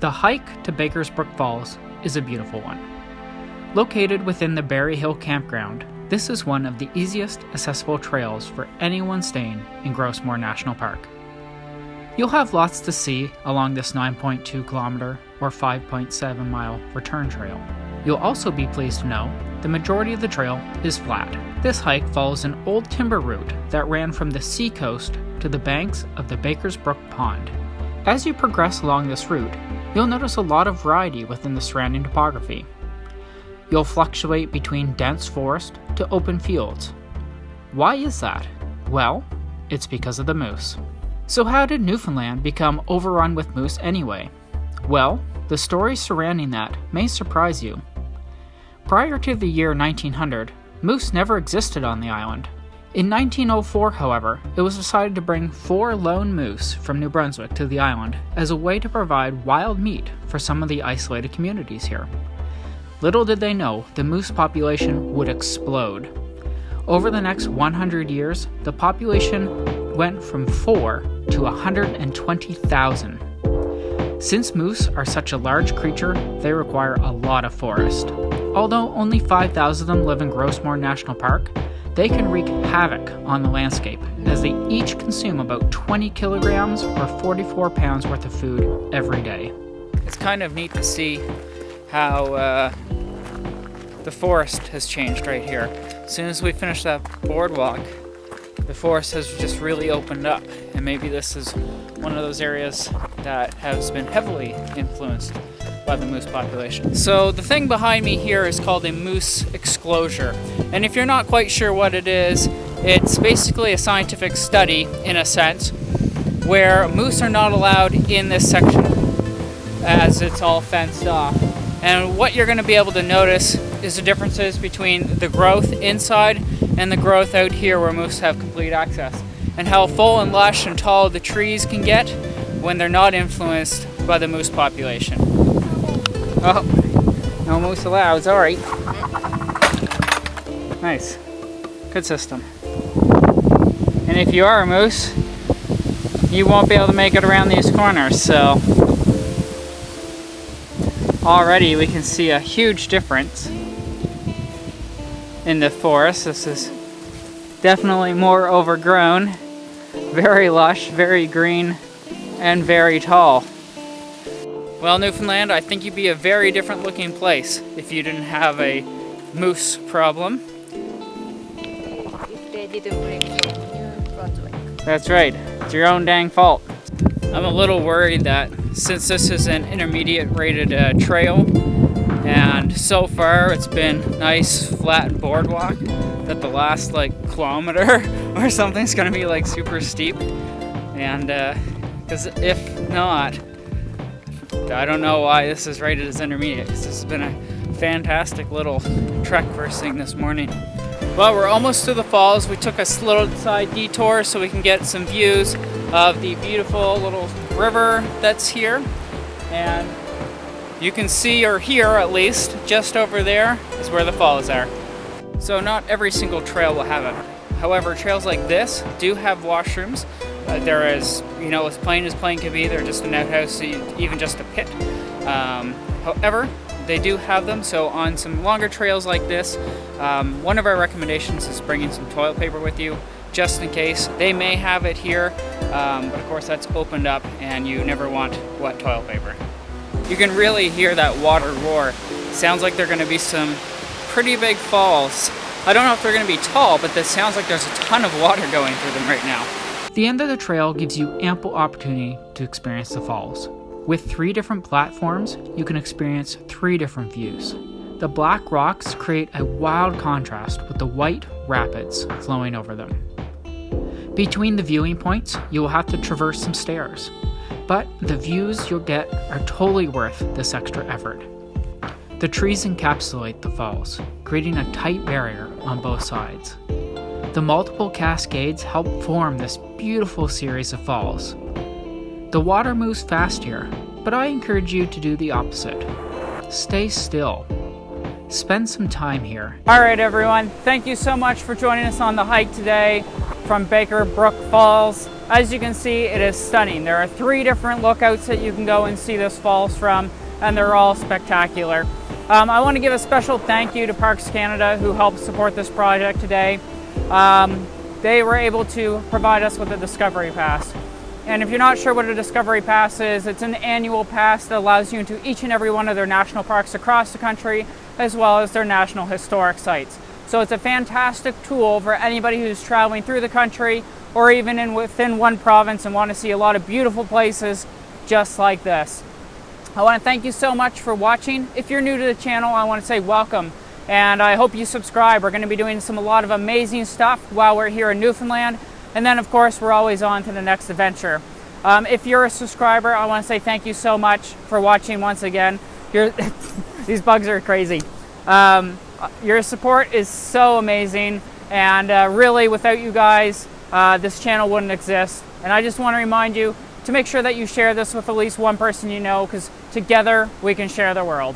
The hike to Baker's Brook Falls is a beautiful one. Located within the Berry Hill Campground, this is one of the easiest accessible trails for anyone staying in Gros Morne National Park. You'll have lots to see along this 9.2 kilometer or 5.7 mile return trail. You'll also be pleased to know the majority of the trail is flat. This hike follows an old timber route that ran from the seacoast to the banks of the Baker's Brook Pond. As you progress along this route, you'll notice a lot of variety within the surrounding topography. You'll fluctuate between dense forest to open fields. Why is that? Well, it's because of the moose. So how did Newfoundland become overrun with moose anyway? Well, the story surrounding that may surprise you. Prior to the year 1900, moose never existed on the island. In 1904, however, it was decided to bring 4 lone moose from New Brunswick to the island as a way to provide wild meat for some of the isolated communities here. Little did they know the moose population would explode. Over the next 100 years, the population went from 4 to 120,000. Since moose are such a large creature, they require a lot of forest. Although only 5,000 of them live in Gros Morne National Park, they can wreak havoc on the landscape as they each consume about 20 kilograms or 44 pounds worth of food every day. It's kind of neat to see how the forest has changed right here. As soon as we finish that boardwalk, the forest has just really opened up, and maybe this is one of those areas that has been heavily influenced by the moose population. So the thing behind me here is called a moose exclosure, and if you're not quite sure what it is, it's basically a scientific study, in a sense, where moose are not allowed in this section as it's all fenced off. And what you're going to be able to notice is the differences between the growth inside and the growth out here where moose have complete access, and how full and lush and tall the trees can get when they're not influenced by the moose population. Oh, no moose allowed, sorry. Nice, good system. And if you are a moose, you won't be able to make it around these corners, so already we can see a huge difference in the forest. This is definitely more overgrown, very lush, very green, and very tall. Well, Newfoundland, I think you'd be a very different looking place if you didn't have a moose problem. If they didn't bring from New Brunswick. That's right, it's your own dang fault. I'm a little worried that since this is an intermediate rated trail, and so far it's been nice flat boardwalk, that the last kilometer or something's gonna be super steep. And because if not, I don't know why this is rated as intermediate, because this has been a fantastic little trek first thing this morning. Well, we're almost to the falls. We took a little side detour so we can get some views of the beautiful little river that's here. And you can see, or hear at least, just over there is where the falls are. So not every single trail will have it. However, trails like this do have washrooms. They're as plain as plain can be. They're just an outhouse, even just a pit. However, they do have them, so on some longer trails like this, one of our recommendations is bringing some toilet paper with you, just in case. They may have it here, but of course that's opened up and you never want wet toilet paper. You can really hear that water roar. Sounds like they're going to be some pretty big falls. I don't know if they're going to be tall, but this sounds like there's a ton of water going through them right now. The end of the trail gives you ample opportunity to experience the falls. With 3 different platforms, you can experience 3 different views. The black rocks create a wild contrast with the white rapids flowing over them. Between the viewing points, you will have to traverse some stairs, but the views you'll get are totally worth this extra effort. The trees encapsulate the falls, creating a tight barrier on both sides. The multiple cascades help form this beautiful series of falls. The water moves fast here, but I encourage you to do the opposite. Stay still. Spend some time here. All right, everyone. Thank you so much for joining us on the hike today. from Brook Falls. As you can see, it is stunning. There are 3 different lookouts that you can go and see this falls from, and they're all spectacular. I want to give a special thank you to Parks Canada, who helped support this project today. They were able to provide us with a Discovery Pass. And if you're not sure what a Discovery Pass is, it's an annual pass that allows you into each and every one of their national parks across the country, as well as their national historic sites. So it's a fantastic tool for anybody who's traveling through the country or even within one province and want to see a lot of beautiful places just like this. I want to thank you so much for watching. If you're new to the channel, I want to say welcome, and I hope you subscribe. We're going to be doing a lot of amazing stuff while we're here in Newfoundland, and then of course we're always on to the next adventure. If you're a subscriber, I want to say thank you so much for watching once again. These bugs are crazy. Your support is so amazing, and really without you guys, this channel wouldn't exist. And I just want to remind you to make sure that you share this with at least one person you know, because together we can share the world.